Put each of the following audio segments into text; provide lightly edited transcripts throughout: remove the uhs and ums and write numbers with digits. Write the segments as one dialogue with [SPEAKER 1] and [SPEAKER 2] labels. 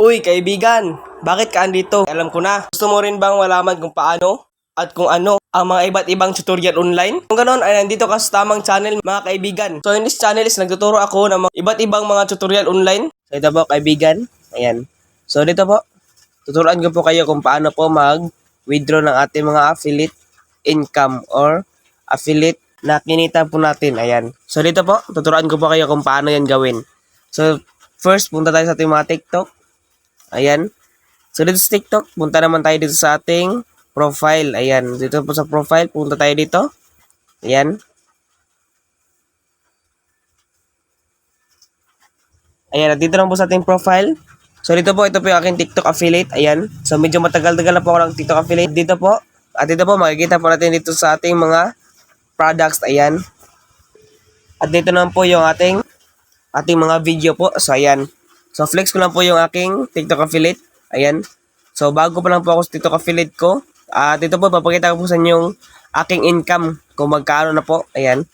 [SPEAKER 1] Uy, kaibigan! Bakit ka andito? Alam ko na. Gusto mo rin bang malaman kung paano at kung ano ang mga iba't ibang tutorial online? Kung ganoon ay nandito ka sa tamang channel mga kaibigan. So in this channel is nagtuturo ako ng mga iba't ibang mga tutorial online. So ito po kaibigan. Ayan. So dito po, tuturuan ko po kayo kung paano po mag-withdraw ng ating mga affiliate income or affiliate na kinita po natin. Ayan. So dito po, tuturuan ko po kayo kung paano yan gawin. So first, punta tayo sa ating mga TikTok. Ayan. So, dito sa TikTok, punta naman tayo dito sa ating profile. Ayan. Dito po sa profile, punta tayo dito. Ayan. Ayan. Dito lang po sa ating profile. So, dito po, ito po yung aking TikTok affiliate. Ayan. So, medyo matagal-tagal na po ako ng TikTok affiliate. Dito po. At dito po, makikita po natin dito sa ating mga products. Ayan. At dito naman po yung ating mga video po. So, ayan. So, flex ko lang po yung aking TikTok affiliate. Ayan. So, bago pa lang po ako sa TikTok affiliate ko. Dito po, papakita ko po sa inyo yung aking income. Kung magkano na po. Ayan.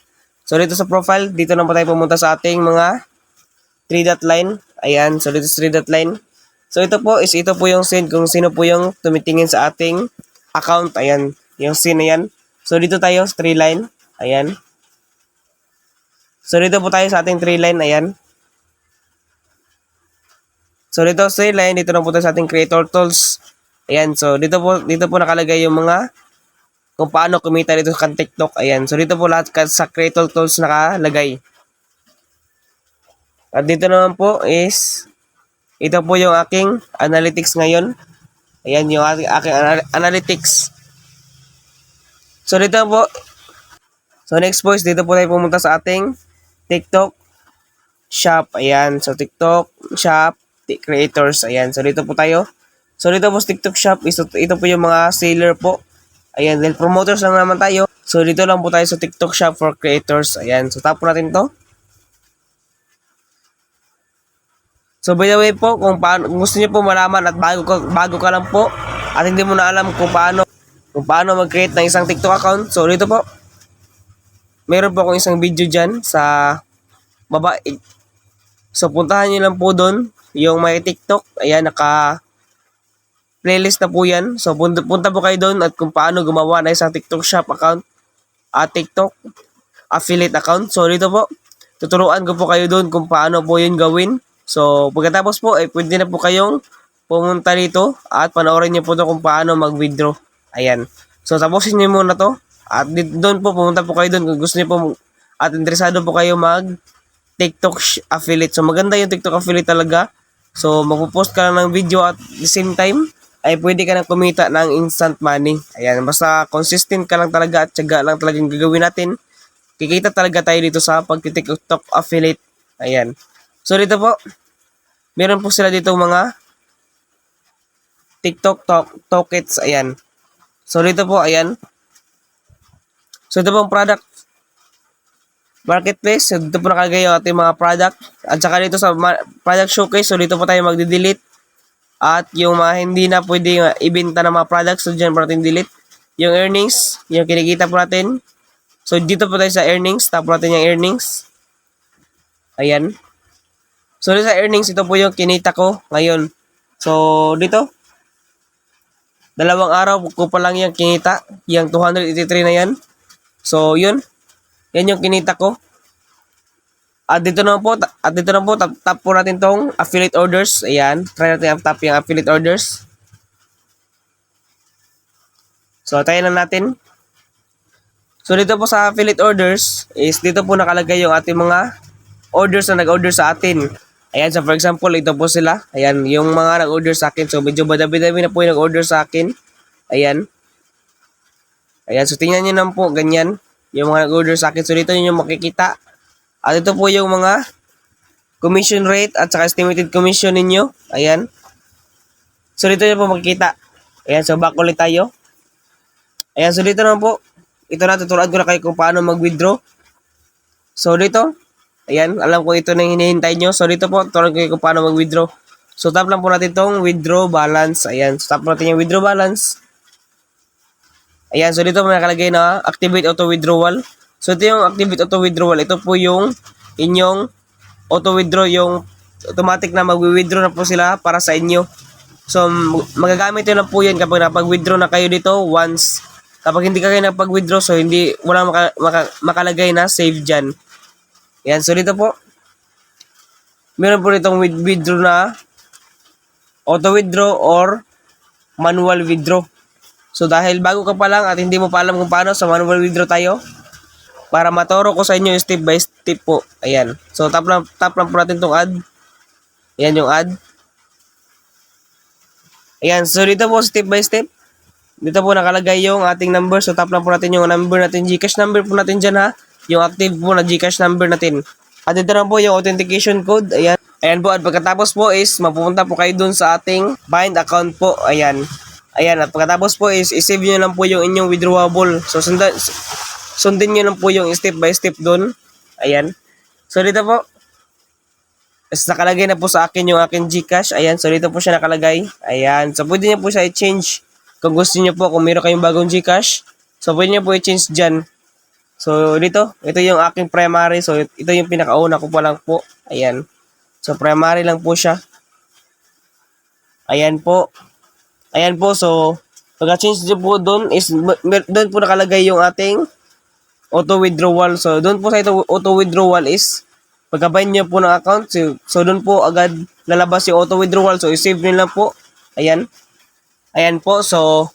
[SPEAKER 1] So, dito sa profile, dito na po tayo pumunta sa ating mga 3 dot line. Ayan. So, dito sa 3 dot line. So, ito po yung scene kung sino po yung tumitingin sa ating account. Ayan. Yung scene na yan. So, dito tayo sa 3 line. Ayan. So, dito po tayo sa ating 3 line. Ayan. So, dito sa line, dito na po tayo sa ating creator tools. Ayan, so dito po nakalagay yung mga kung paano kumita dito sa TikTok. Ayan, so dito po lahat sa creator tools nakalagay. At dito naman po is, ito po yung aking analytics ngayon. Ayan, yung aking analytics. So, dito po, so next po is dito po tayo pumunta sa ating TikTok shop. Ayan, so TikTok shop creators. Ayan. So, dito po tayo. So, dito po sa TikTok shop. Ito po yung mga seller po. Ayan. Dahil promoters lang naman tayo. So, dito lang po tayo sa TikTok shop for creators. Ayan. So, tap po natin to. So, by the way po, kung gusto niyo po malaman at bago ka lang po at hindi mo na alam kung paano mag-create ng isang TikTok account. So, dito po. Meron po akong isang video dyan sa baba. So, puntahan niyo lang po doon yung may TikTok. Ayan, playlist na po yan. So, punta po kayo doon at kung paano gumawa na isang TikTok shop account at TikTok affiliate account. So, dito po, tuturuan ko po kayo doon kung paano po yun gawin. So, pagkatapos po, pwede na po kayong pumunta dito at panoorin niyo po to kung paano mag-withdraw. Ayan. So, tapusin niyo muna to. At doon po, pumunta po kayo doon kung gusto niyo po at interesado po kayo TikTok affiliate. So, maganda yung TikTok affiliate talaga. So, magpo-post ka lang ng video at the same time, ay pwede ka nang kumita ng instant money. Ayan, basta consistent ka lang talaga at tiyaga lang talagang gagawin natin. Kikita talaga tayo dito sa pag-TikTok affiliate. Ayan. So, dito po, meron po sila dito mga TikTok tokens. Ayan. So, dito po, ayan. So, ito pong product marketplace. So, dito po nakalagay yung ating mga product. At saka dito sa product showcase, so dito po tayo magde-delete. At yung mga hindi na pwede ibenta ng mga products, so dyan po natin delete. Yung earnings, yung kinikita po natin. So, dito po tayo sa earnings. Tap po natin yung earnings. Ayan. So, dito sa earnings, ito po yung kinita ko ngayon. So, dito, 2 araw ko pa lang yung kinita. Yung 283 na yan. So, yun. Yan yung kinita ko. At dito na po, tap po natin tong affiliate orders. Ayan. Try natin tap yung affiliate orders. So, tayo lang natin. So, dito po sa affiliate orders, is dito po nakalagay yung ating mga orders na nag-order sa atin. Ayan. So, for example, ito po sila. Ayan. Yung mga nag-order sa akin. So, medyo badabi-dabi na po yung nag-order sa akin. Ayan. Ayan. So, tingnan nyo naman po. Ganyan. Yung mga nag-order sa akin. So, dito nyo makikita. At ito po yung mga commission rate at saka estimated commission ninyo. Ayan. So, dito nyo po makikita. Ayan. So, back ulit tayo. Ayan. So, dito naman po. Ito na, tuturuan ko na kayo kung paano mag-withdraw. So, dito. Ayan. Alam ko ito na yung hinihintay nyo. So, dito po, tuturuan ko kayo kung paano mag-withdraw. So, tap lang po natin itong withdraw balance. Ayan. So, tap po natin yung withdraw balance. Ayan, so dito nakalagay na activate auto withdrawal. So ito yung activate auto withdrawal. Ito po yung inyong auto withdraw yung automatic na mag-withdraw na po sila para sa inyo. So, magagamit nyo lang po yan kapag napag-withdraw na kayo dito once. Kapag hindi ka kayo napag-withdraw, so hindi, wala makalagay na save dyan. Yan, so dito po, meron po ditong withdraw na auto-withdraw or manual withdraw. So, dahil bago ka pa lang at hindi mo pa alam kung paano, sa manual withdraw tayo. Para maturo ko sa inyo step by step po. Ayan. So, tap lang po natin itong add. Ayan yung add. Ayan. So, dito po step by step. Dito po nakalagay yung ating number. So, tap lang po natin yung number natin. Gcash number po natin dyan ha. Yung active po na Gcash number natin. At dito na po yung authentication code. Ayan. Ayan po. At pagkatapos po is mapupunta po kayo dun sa ating bind account po. Ayan. Ayan. At pagkatapos po is isave nyo lang po yung inyong withdrawable. So, sundin nyo lang po yung step by step dun. Ayan. So, dito po. Nakalagay na po sa akin yung aking Gcash. Ayan. So, dito po siya nakalagay. Ayan. So, pwede nyo po siya i-change. Kung gusto nyo po, kung meron kayong bagong Gcash. So, pwede nyo po i-change dyan. So, dito. Ito yung aking primary. So, ito yung pinakauna ko pa lang po. Ayan. So, primary lang po siya. Ayan po. Ayan po. So, pagka-change nyo po dun is, doon po nakalagay yung ating auto withdrawal. So, doon po sa ito auto withdrawal is pagka-bind nyo po ng account. So, doon po agad lalabas yung auto withdrawal. So, i-save nyo lang po. Ayan. Ayan po. So,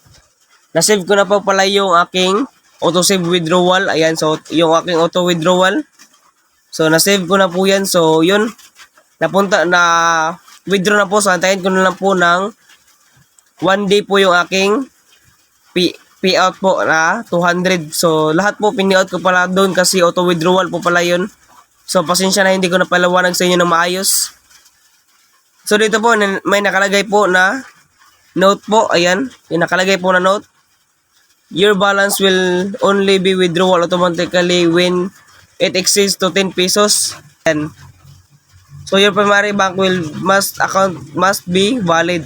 [SPEAKER 1] na-save ko na po pala yung aking auto save withdrawal. Ayan. So, yung aking auto withdrawal. So, na-save ko na po yan. So, yun. Withdraw na po. So, antayin ko na lang po ng 1 day po yung aking payout po na 200. So, lahat po pini-out ko pala doon kasi auto withdrawal po pala yun. So, pasensya na hindi ko na palawanag sa inyo ng maayos. So, dito po may nakalagay po na note po. Ayan. Yung nakalagay po na note. Your balance will only be withdrawal automatically when it exceeds to 10 pesos. And so, your primary bank account must be valid.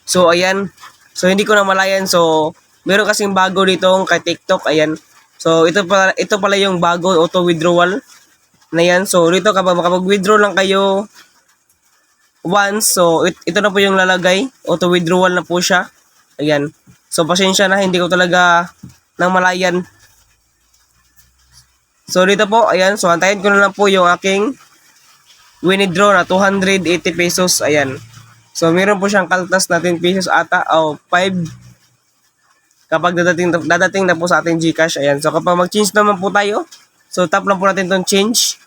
[SPEAKER 1] So, ayan. So, hindi ko na malayan. So, meron kasing bago ditong kay TikTok. Ayan. So, ito pala yung bago auto withdrawal na yan. So, dito kapag makapag-withdraw lang kayo once. So, ito na po yung lalagay. Auto withdrawal na po siya. Ayan. So, pasensya na. Hindi ko talaga nang malayan. So, dito po. Ayan. So, antayin ko na lang po yung aking withdraw na 280 pesos. Ayan. So, meron po siyang kaltas na 10 pesos ata o 5 kapag dadating na po sa ating Gcash. Ayan. So, kapag mag-change naman po tayo, so, tap lang po natin itong change.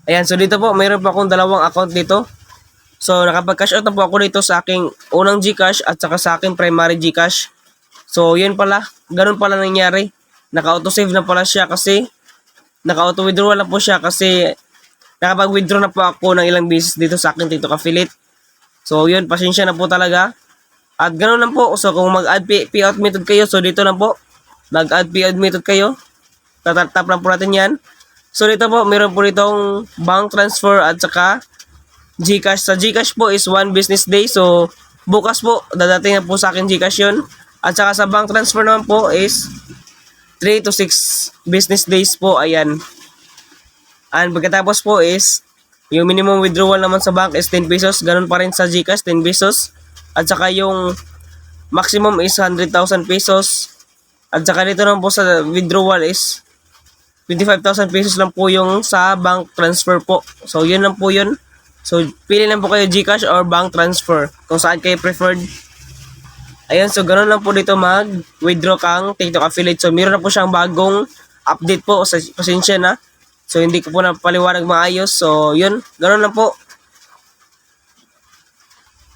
[SPEAKER 1] Ayan. So, dito po, meron po akong dalawang account dito. So, nakapag-cash out na po ako dito sa aking unang Gcash at saka sa aking primary Gcash. So, yun pala. Ganun pala nangyari. Naka-auto-save na pala siya kasi naka-auto-withdrawal na po siya kasi nakapag-withdraw na po ako ng ilang beses dito sa akin TikTok affiliate. So, yun, pasensya na po talaga. At ganoon lang po. So, kung mag-add payout method kayo, so dito lang po. Mag-add payout method kayo. Tap lang po natin yan. So, dito po, meron po ditong bank transfer at saka Gcash. Sa Gcash po is 1 business day. So, bukas po, dadating na po sa akin Gcash yun. At saka sa bank transfer naman po is 3 to 6 business days po. Ayan. And pagkatapos po is, yung minimum withdrawal naman sa bank is 10 pesos. Ganun pa rin sa Gcash, 10 pesos. At saka yung maximum is 100,000 pesos. At saka dito naman po sa withdrawal is 25,000 pesos lang po yung sa bank transfer po. So, yun lang po yun. So, pili lang po kayo Gcash or bank transfer. Kung saan kayo preferred. Ayan, so ganun lang po dito mag-withdraw kang TikTok affiliate. So, meron na po siyang bagong update po. Pasensya na. So, hindi ko po napaliwanag maayos. So, yun. Ganun lang po.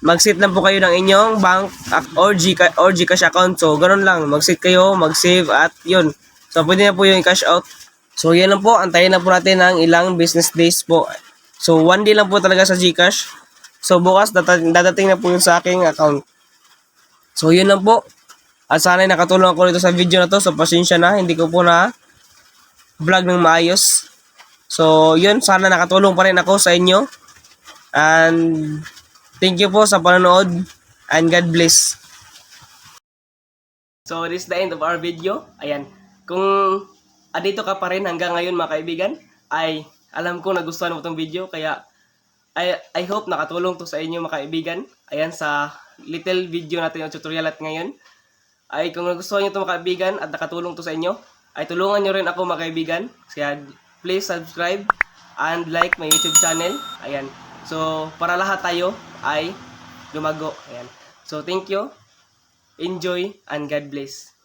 [SPEAKER 1] Mag-set lang po kayo ng inyong bank or Gcash account. So, ganun lang. Mag-set kayo, mag-save at yun. So, pwede na po yung cash out. So, yan lang po. Antayin na po natin ng ilang business days po. So, 1 day lang po talaga sa Gcash. So, bukas dadating na po yun sa aking account. So, yun lang po. At sana'y nakatulong ako dito sa video na to. So, pasensya na. Hindi ko po na vlog ng maayos. So, yun. Sana nakatulong pa rin ako sa inyo. And, thank you po sa panonood. And God bless. So, this is the end of our video. Ayan. Kung andito ka pa rin hanggang ngayon mga kaibigan, ay alam ko nagustuhan mo itong video, kaya I hope nakatulong to sa inyo mga kaibigan. Ayan, sa little video natin yung tutorial at ngayon. Ay kung nagustuhan nyo ito mga kaibigan at nakatulong to sa inyo, ay tulungan nyo rin ako mga kaibigan. Kaya please subscribe and like my YouTube channel. Ayan. So, para lahat tayo ay lumago. Ayan. So, thank you. Enjoy and God bless.